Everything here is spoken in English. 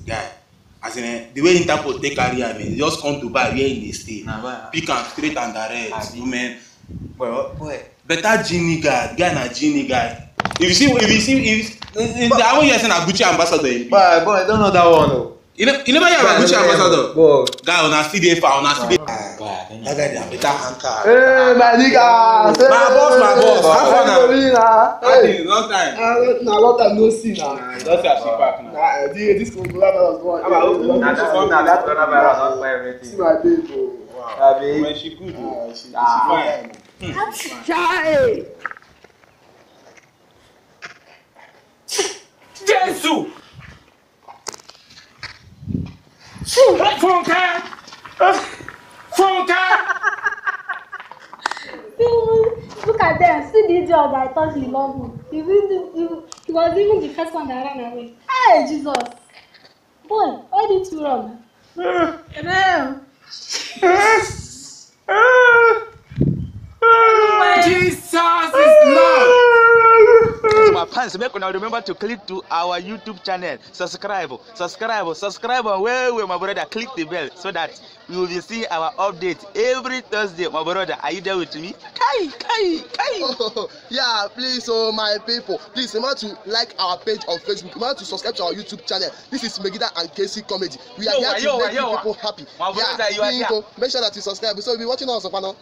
Guy. As in the way Interpol take carry am, he just come to buy where he dey stay. Pick am straight and direct. Women. Boy. Better genie guy na genie guy. If you see, I won't hear say na Gucci ambassador. Boy, I don't know that one. Oh. You never hear about Gucci ambassador? Boy. Guy, una still dey far, una still dey. That guy dey better anchor. Hey, my nigga. My boss. How far now? Hey, long time. Na long time no see now. Just as she back now. This coronavirus go on. That coronavirus don spoil everything. See my babe, bro. Wow. When she good, she fine. Chai! Jesus! Funka! Look at them. See the idiot that I thought he loved me. He was even the first one that ran away. Hey, Jesus! Boy, why did you run? Jesus is Lord! My fans, make una remember to click to our YouTube channel, subscribe, where my brother, click the bell so that we will be seeing our update every Thursday. My brother, are you there with me? Kai. Oh, yeah, please, my people, please remember to like our page on Facebook. Remember to subscribe to our YouTube channel. This is Megida and Casey Comedy. We are here to make people happy. My brother, you are here. Make sure that you subscribe. So we'll be watching us on